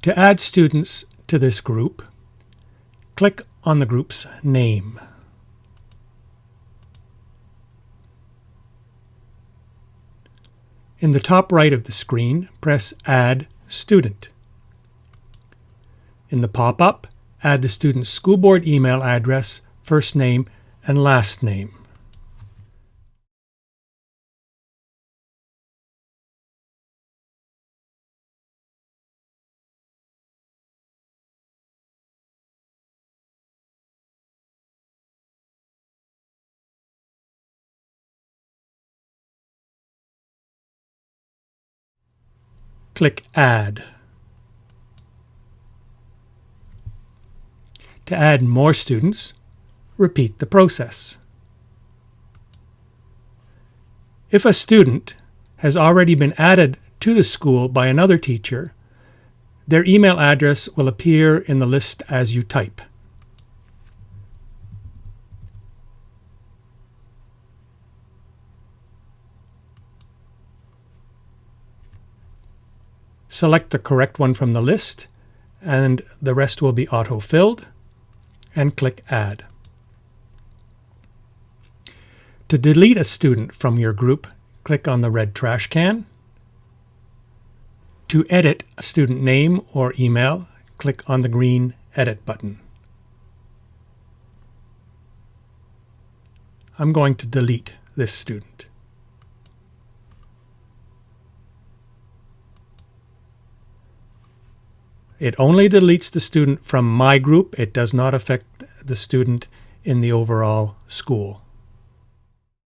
To add students to this group, click on the group's name. In the top right of the screen, press Add Student. In the pop-up, add the student's school board email address, first name, and last name. Click Add. To add more students, repeat the process. If a student has already been added to the school by another teacher, their email address will appear in the list as you type. Select the correct one from the list, and the rest will be auto-filled, and click Add. To delete a student from your group, click on the red trash can. To edit a student name or email, click on the green Edit button. I'm going to delete this student. It only deletes the student from my group. It does not affect the student in the overall school.